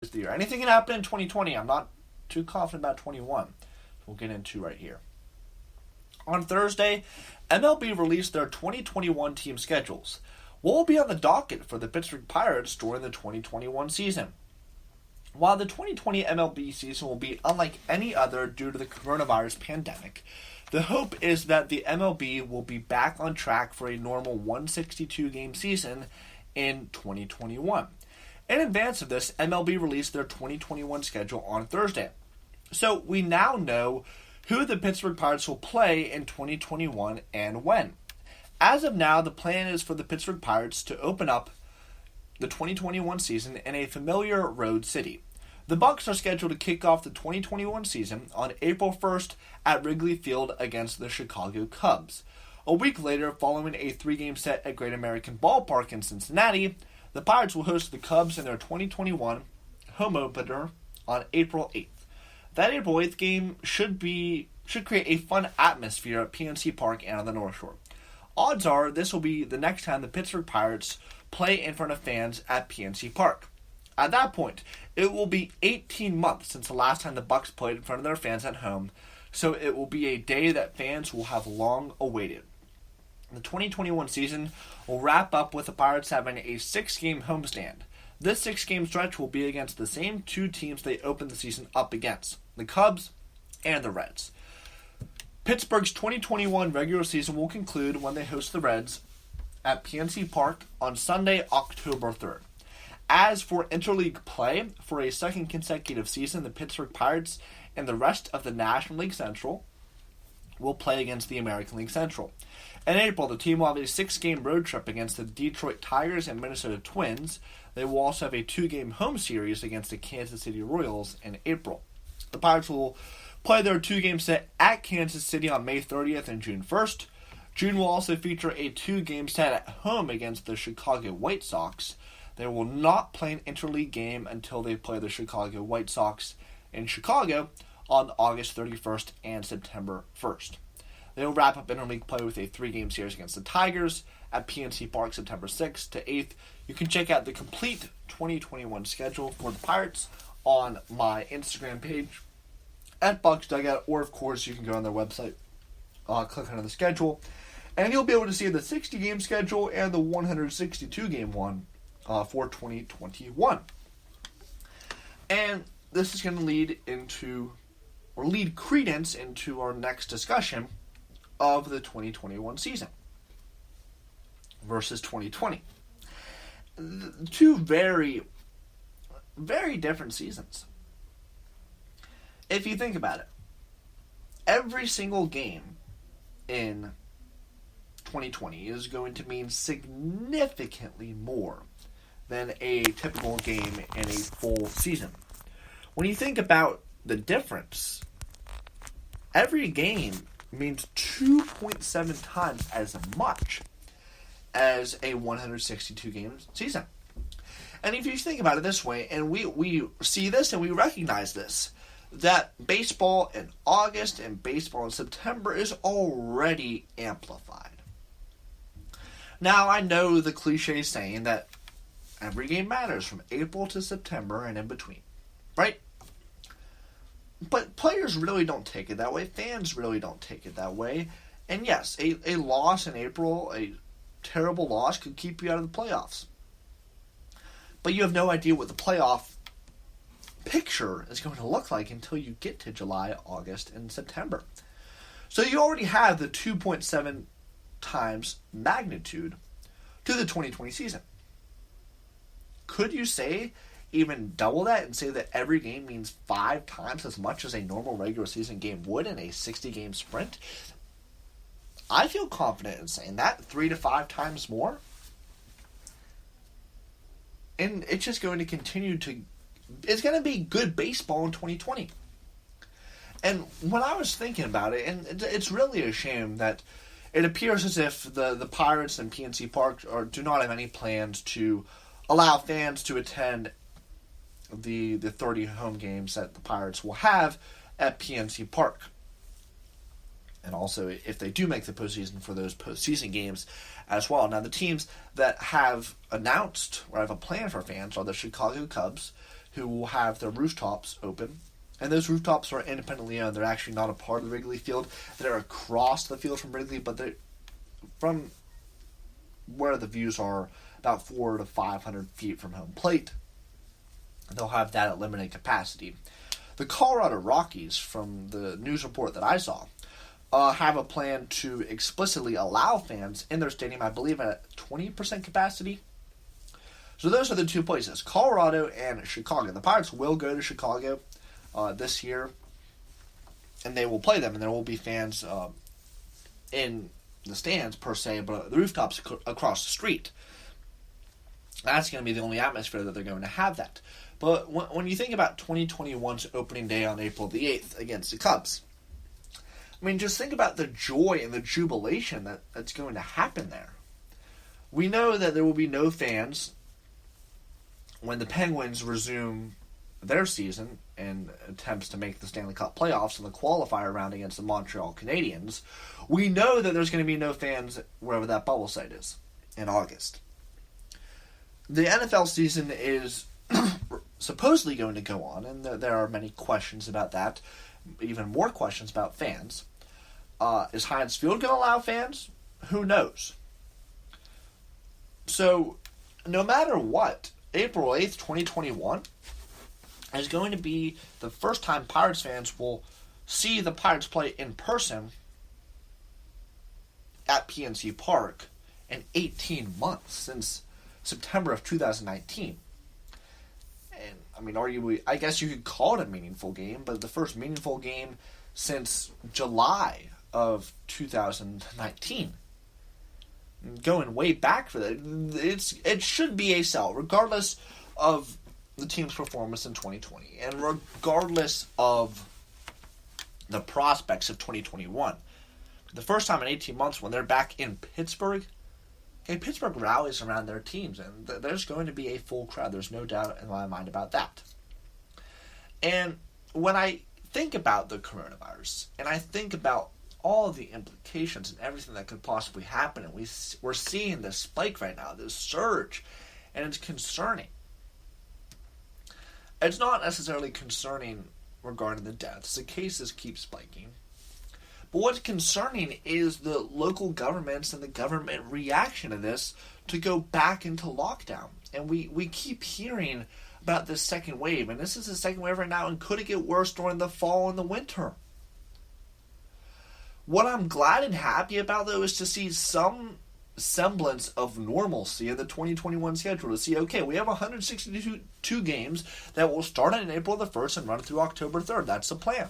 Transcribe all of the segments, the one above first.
the year. Anything can happen in 2020. I'm not too confident about 21. We'll get into right here. On Thursday, MLB released their 2021 team schedules. What will be on the docket for the Pittsburgh Pirates during the 2021 season? While the 2020 MLB season will be unlike any other due to the coronavirus pandemic, the hope is that the MLB will be back on track for a normal 162-game season in 2021. In advance of this, MLB released their 2021 schedule on Thursday. So we now know who the Pittsburgh Pirates will play in 2021 and when. As of now, the plan is for the Pittsburgh Pirates to open up the 2021 season in a familiar road city. The Bucs are scheduled to kick off the 2021 season on April 1st at Wrigley Field against the Chicago Cubs. A week later, following a 3-game set at Great American Ballpark in Cincinnati, the Pirates will host the Cubs in their 2021 home opener on April 8th. That April 8th game should create a fun atmosphere at PNC Park and on the North Shore. Odds are this will be the next time the Pittsburgh Pirates play in front of fans at PNC Park. At that point, it will be 18 months since the last time the Bucs played in front of their fans at home, so it will be a day that fans will have long awaited. The 2021 season will wrap up with the Pirates having a 6-game homestand. This 6-game stretch will be against the same two teams they opened the season up against, the Cubs and the Reds. Pittsburgh's 2021 regular season will conclude when they host the Reds at PNC Park on Sunday, October 3rd. As for interleague play, for a second consecutive season, the Pittsburgh Pirates and the rest of the National League Central will play against the American League Central. In April, the team will have a 6-game road trip against the Detroit Tigers and Minnesota Twins. They will also have a 2-game home series against the Kansas City Royals in April. The Pirates will play their 2-game set at Kansas City on May 30th and June 1st. June will also feature a 2-game set at home against the Chicago White Sox. They will not play an interleague game until they play the Chicago White Sox in Chicago on August 31st and September 1st. They will wrap up interleague play with a 3-game series against the Tigers at PNC Park September 6th to 8th. You can check out the complete 2021 schedule for the Pirates on my Instagram page at Bucs Dugout, or of course you can go on their website, click on the schedule, and you'll be able to see the 60-game schedule and the 162-game one for 2021. And this is going to lead credence into our next discussion of the 2021 season versus 2020. Two very, very different seasons. If you think about it, every single game in 2020 is going to mean significantly more than a typical game in a full season. When you think about the difference, every game means 2.7 times as much as a 162-game season. And if you think about it this way, and we see this and we recognize this, that baseball in August and baseball in September is already amplified. Now, I know the cliche saying that every game matters from April to September and in between, right? But players really don't take it that way. Fans really don't take it that way. And yes, a loss in April, a terrible loss, could keep you out of the playoffs. But you have no idea what the playoff picture is going to look like until you get to July, August, and September. So you already have the 2.7 times magnitude to the 2020 season. Could you say even double that and say that every game means 5 times as much as a normal regular season game would in a 60-game sprint? I feel confident in saying that, 3 to 5 times more. And it's just going to continue to... It's going to be good baseball in 2020. And when I was thinking about it, and it's really a shame that it appears as if the Pirates and PNC Park do not have any plans to allow fans to attend the 30 home games that the Pirates will have at PNC Park. And also, if they do make the postseason, for those postseason games as well. Now, the teams that have announced or have a plan for fans are the Chicago Cubs, who will have their rooftops open. And those rooftops are independently owned. They're actually not a part of the Wrigley Field. They're across the field from Wrigley, but they're from where the views are about 400 to 500 feet from home plate. They'll have that at limited capacity. The Colorado Rockies, from the news report that I saw, have a plan to explicitly allow fans in their stadium, I believe at 20% capacity. So those are the two places, Colorado and Chicago. The Pirates will go to Chicago this year, and they will play them, and there will be fans in the stands per se, but the rooftops across the street. That's going to be the only atmosphere that they're going to have that. But when you think about 2021's opening day on April the 8th against the Cubs, I mean, just think about the joy and the jubilation that's going to happen there. We know that there will be no fans when the Penguins resume their season and attempts to make the Stanley Cup playoffs in the qualifier round against the Montreal Canadiens. We know that there's going to be no fans wherever that bubble site is in August. The NFL season is supposedly going to go on, and there are many questions about that, even more questions about fans. Is Heinz Field going to allow fans? Who knows? So, no matter what, April 8th, 2021 is going to be the first time Pirates fans will see the Pirates play in person at PNC Park in 18 months, since September of 2019. And, I mean, I guess you could call it a meaningful game, but the first meaningful game since July of 2019. Going way back for that, it should be a sell, regardless of the team's performance in 2020, and regardless of the prospects of 2021. The first time in 18 months when they're back in Pittsburgh, Pittsburgh rallies around their teams, and there's going to be a full crowd. There's no doubt in my mind about that. And when I think about the coronavirus, and I think about all the implications and everything that could possibly happen, and we're seeing this spike right now, this surge, and it's concerning. It's not necessarily concerning regarding the deaths. The cases keep spiking. But what's concerning is the local governments and the government reaction to this to go back into lockdown. And we keep hearing about this second wave. And this is the second wave right now. And could it get worse during the fall and the winter? What I'm glad and happy about, though, is to see some semblance of normalcy in the 2021 schedule. To see, okay, we have 162 games that will start on April the 1st and run through October 3rd. That's the plan.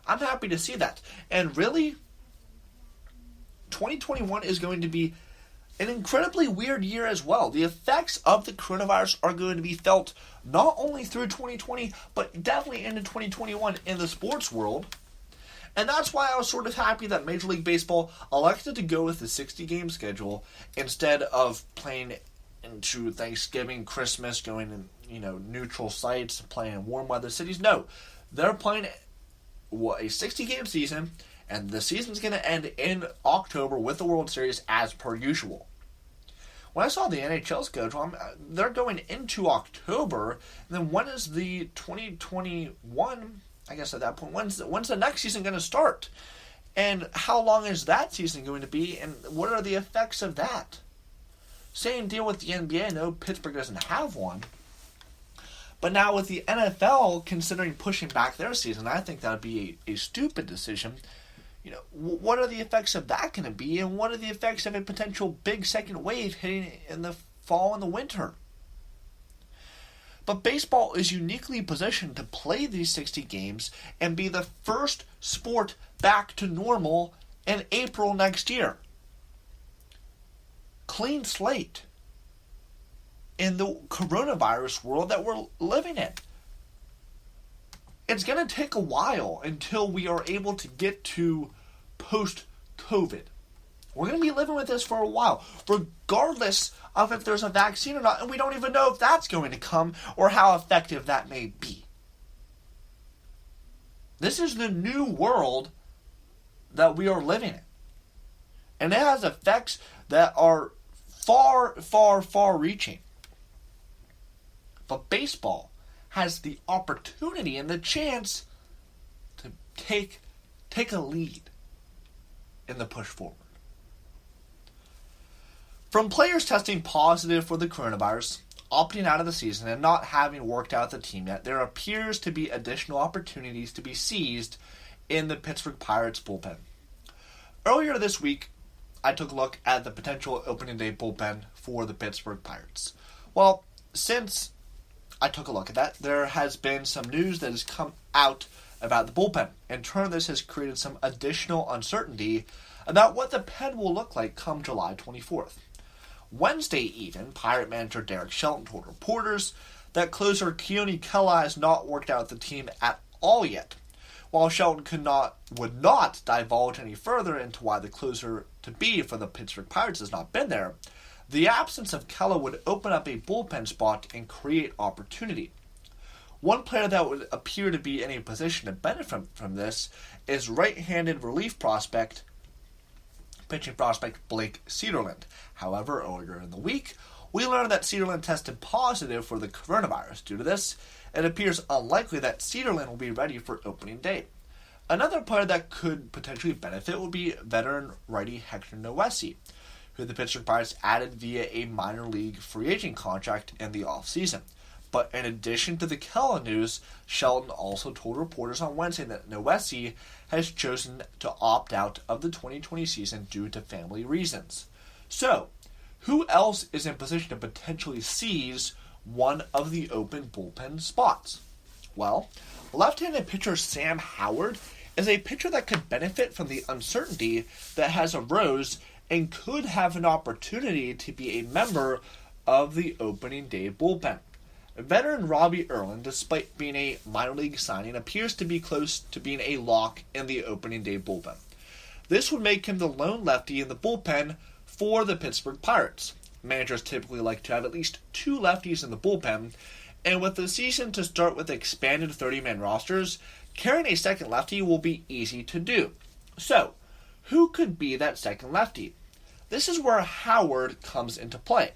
I'm happy to see that. And really, 2021 is going to be an incredibly weird year as well. The effects of the coronavirus are going to be felt not only through 2020, but definitely into 2021 in the sports world. And that's why I was sort of happy that Major League Baseball elected to go with the 60-game schedule instead of playing into Thanksgiving, Christmas, going in neutral sites, playing in warm weather cities. No, they're playing a 60-game season, and the season's going to end in October with the World Series as per usual. When I saw the NHL schedule, they're going into October, and then when is the 2021? I guess at that point, when's the next season going to start? And how long is that season going to be? And what are the effects of that? Same deal with the NBA. No, Pittsburgh doesn't have one. But now with the NFL considering pushing back their season, I think that would be a stupid decision. What are the effects of that going to be? And what are the effects of a potential big second wave hitting in the fall and the winter? But baseball is uniquely positioned to play these 60 games and be the first sport back to normal in April next year. Clean slate in the coronavirus world that we're living in. It's going to take a while until we are able to get to post-COVID. We're going to be living with this for a while, regardless of if there's a vaccine or not, and we don't even know if that's going to come or how effective that may be. This is the new world that we are living in. And it has effects that are far, far, far reaching. But baseball has the opportunity and the chance to take a lead in the push forward. From players testing positive for the coronavirus, opting out of the season, and not having worked out the team yet, there appears to be additional opportunities to be seized in the Pittsburgh Pirates bullpen. Earlier this week, I took a look at the potential opening day bullpen for the Pittsburgh Pirates. Well, since I took a look at that, there has been some news that has come out about the bullpen. In turn, this has created some additional uncertainty about what the pen will look like come July 24th. Wednesday even, Pirate manager Derek Shelton told reporters that closer Keone Kela has not worked out with the team at all yet. While Shelton would not divulge any further into why the closer to be for the Pittsburgh Pirates has not been there, the absence of Kela would open up a bullpen spot and create opportunity. One player that would appear to be in a position to benefit from this is right-handed pitching prospect Blake Cederlind. However, earlier in the week, we learned that Cederlind tested positive for the coronavirus. Due to this, it appears unlikely that Cederlind will be ready for opening day. Another player that could potentially benefit would be veteran righty Hector Noesi, who the Pittsburgh Pirates added via a minor league free agent contract in the offseason. But in addition to the Kela news, Shelton also told reporters on Wednesday that Noesi has chosen to opt out of the 2020 season due to family reasons. So, who else is in position to potentially seize one of the open bullpen spots? Well, left-handed pitcher Sam Howard is a pitcher that could benefit from the uncertainty that has arose and could have an opportunity to be a member of the opening day bullpen. Veteran Robbie Erlin, despite being a minor league signing, appears to be close to being a lock in the opening day bullpen. This would make him the lone lefty in the bullpen for the Pittsburgh Pirates. Managers typically like to have at least two lefties in the bullpen, and with the season to start with expanded 30-man rosters, carrying a second lefty will be easy to do. So, who could be that second lefty? This is where Howard comes into play.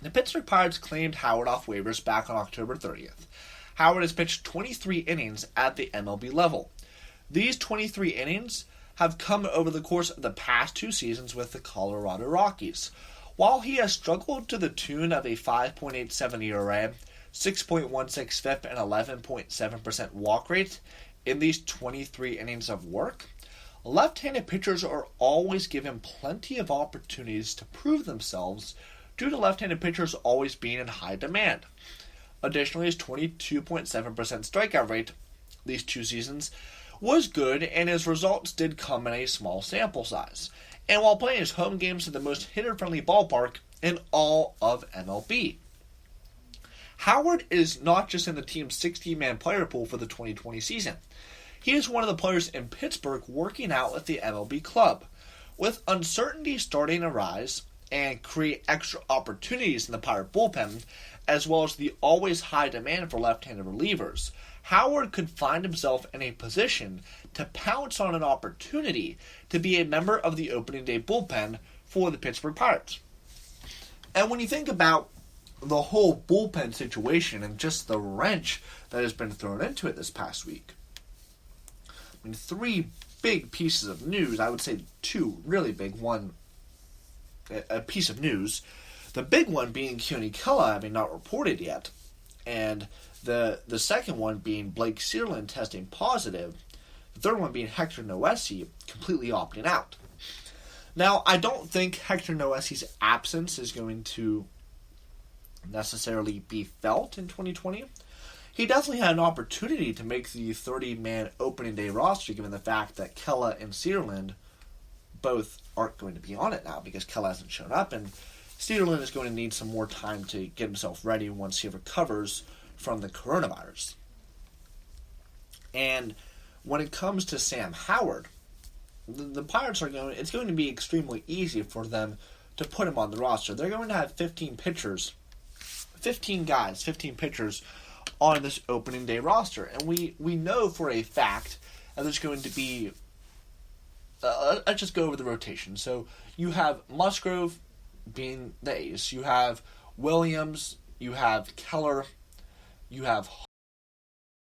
The Pittsburgh Pirates claimed Howard off waivers back on October 30th. Howard has pitched 23 innings at the MLB level. These 23 innings have come over the course of the past two seasons with the Colorado Rockies. While he has struggled to the tune of a 5.87 ERA, 6.16 FIP, and 11.7% walk rate in these 23 innings of work, left-handed pitchers are always given plenty of opportunities to prove themselves due to left-handed pitchers always being in high demand. Additionally, his 22.7% strikeout rate these two seasons was good, and his results did come in a small sample size, and while playing his home games at the most hitter-friendly ballpark in all of MLB. Howard is not just in the team's 60-man player pool for the 2020 season. He is one of the players in Pittsburgh working out with the MLB club. With uncertainty starting to rise and create extra opportunities in the Pirate bullpen, as well as the always high demand for left-handed relievers, Howard could find himself in a position to pounce on an opportunity to be a member of the opening day bullpen for the Pittsburgh Pirates. And when you think about the whole bullpen situation and just the wrench that has been thrown into it this past week, I mean, three big pieces of news, I would say two really big, one a piece of news. The big one being Keone Kela, not reported yet, and the second one being Blake Cederlind testing positive. The third one being Hector Noesi completely opting out. Now, I don't think Hector Noesi's absence is going to necessarily be felt in 2020. He definitely had an opportunity to make the 30-man opening day roster, given the fact that Kela and Cederlind both aren't going to be on it now because Kela hasn't shown up, and Cederlind is going to need some more time to get himself ready once he recovers from the coronavirus. And when it comes to Sam Howard, the Pirates it's going to be extremely easy for them to put him on the roster. They're going to have 15 pitchers on this opening day roster. And we know for a fact that there's going to be let's just go over the rotation. So you have Musgrove being the ace. You have Williams you have Keller, you have